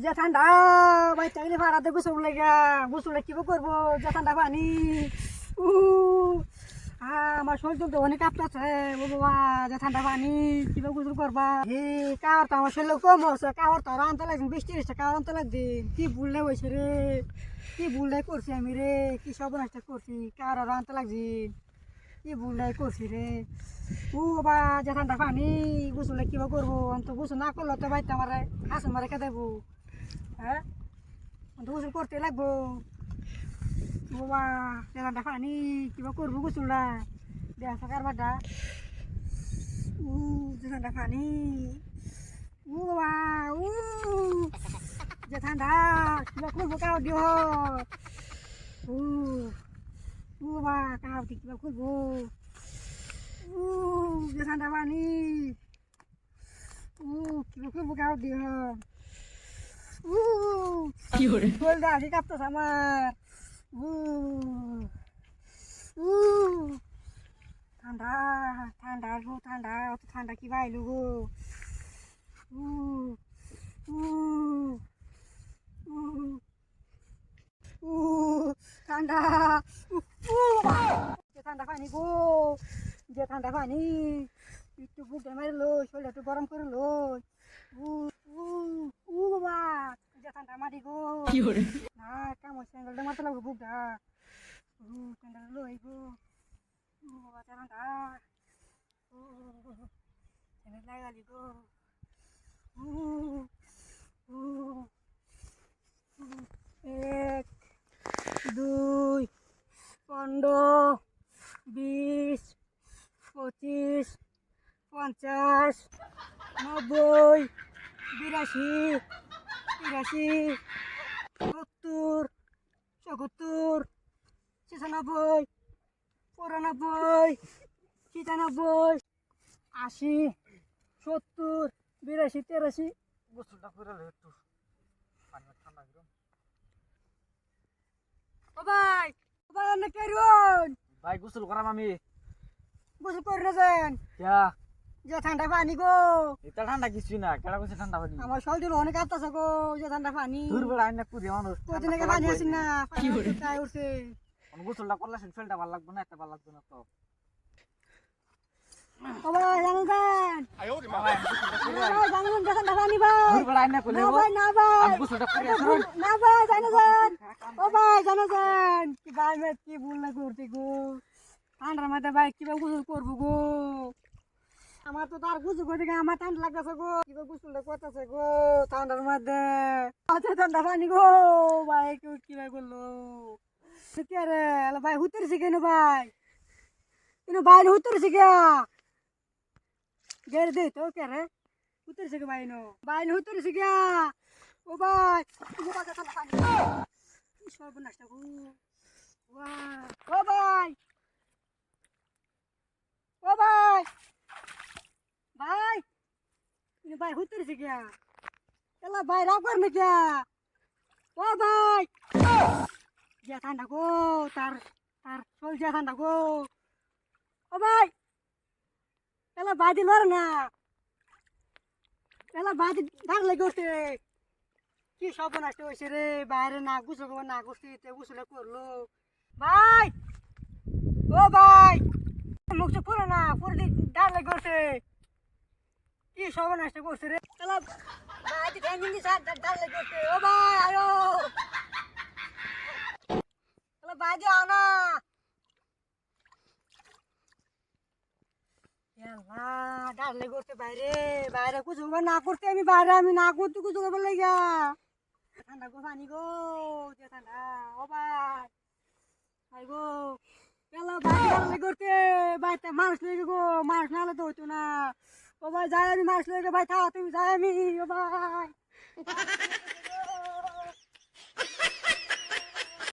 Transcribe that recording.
যে ঠান্ডা ভাই চাইলে ভাড়াতে গোসল লাগা গোসল কিবা করবো যে ঠান্ডা পানি উ আমার শরীর তো অনেক কাঁপতেছে ও বাবা যে ঠান্ডা পানি কিবা গোসল করবা হে কার তো আমার শরীর কম হচ্ছে কার তো আনতে লাগছে 20-30 টাকা আনতে লাগছে কি ভুললে হয়েছে রে কি ভুললে করছি আমি রে কি সর্বনাশটা করছি কার আর আনতে লাগছে কি ভুললে করছি রে ও বাবা যে ঠান্ডা পানি গোসল কিবা করবো তো গোসল না করলে তো বাইতে আমার হাসন মারে কে দেবো হ্যাঁ গোসল করতে লাগবো বাবা ঠান্ডা পানি কিবা করবো গোসলটা দেখ কারবারটা ঠান্ডা পানি বাবা যে ঠান্ডা কিবা করবো কাউ দিও বাবা কাউ দি কিবা করবো যে ঠান্ডা পানি কিবা করবো কাউ দিও শরীরটা আগে কাঁপতেছে আমার ঠান্ডা ঠান্ডা গো ঠান্ডা অত ঠান্ডা কি বাইলু গো ঠান্ডা যে ঠান্ডা পানি গো যে ঠান্ডা পানি একটু বুকটা মারিলো শরীরটা একটু গরম করে লো বাবা যে ঠান্ডা মারি গো না কামড় স্যান্ডেলটা মারতে লাগবো বুকটা স্যান্ডেল লই গো বাবা ঠান্ডা স্যান্ডেল লাগালি গো এক 2 15 20 25 50 90 82 83 70 74 96 94 97 80 70 82 83 গোসলটা করে একটু পানি ঠান্ডা গরম ও ভাই না কেরুন ভাই গোসল করাম আমি গোসল করে না যান ক্যা যে ঠান্ডা পানি গো এটা ঠান্ডা কিছুই না কেডা কইছে ঠান্ডা পানি আমার শরীর অনেক কাঁপতেছে গো যে ঠান্ডা পানি দূর বেলা আইনা কুড়ি মানুষ কদিন আগে পানি আসেন না কি উঠছে গোসলটা করলে শরীরটা ভালো লাগবে না একটা ভালো লাগবে না তো ও ভাই জানো যান জানো যে ঠান্ডা পানি ভাই দূর বেলা আইনা কইলে না ভাই না ভাই আমি গোসলটা করে আসুন না ভাই জানো যান ও ভাই জানো যান কি ভাই মে কি ভুল না করতে গো ঠান্ডার মধ্যে ভাই কিভাবে গোসল করবো গো আমার তো তার গোসল করতে গিয়ে আমার ঠান্ডা লাগতেছে গো কিভাবে গোসলটা করতেছে গো ঠান্ডার মধ্যে আচ্ছা ঠান্ডা পানি গো ভাই কেউ কিভাবে করলো কে রে ভাই হুতেরছি কেন ভাই কিন্তু বাইরে হুতেরছি কে গের দে তো কে রে হুতেরছি কে বাইনো বাইরে হুতেরছি কে ও ভাই ও বাবা ঠান্ডা পানি সর্বনাশটা গো ও ভাই ও ভাই ভাই ini ভাই হুতেরছি কে এলা ভাই রাগ করবে কে ও ভাই যে ঠান্ডা গো তার তার চল যে ঠান্ডা গো ও ভাই এলা ভাই দিল না এলা ভাই ডাক লেগে উঠে কি সর্বনাশ হয়েছে রে বাইরে না গুছল না গুছতে গুছলে করলো ভাই ও ভাই মুখ তো পুরো না পুরো ডাক লেগে উঠে কি সর্বনাশ করছে রে এলা ভাই ঠ্যাং দিন ডাক লেগে উঠে ও ভাই আয়ো বাজে আনা ডালে করতে বাইরে বাইরে কুছ না করতে আমি বাইরে আমি না করতে কুছ করবার লাগা ঠান্ডা গো পানি গো যে ঠান্ডা ও ভাই ভাই গো গেল বাইরে ডালে করতে বাইতে মানুষ লেগে গো মানুষ নালে তো হইতো না ও ভাই যাই আমি মানুষ লেগে ভাই থাও তুমি যাই আমি ও ভাই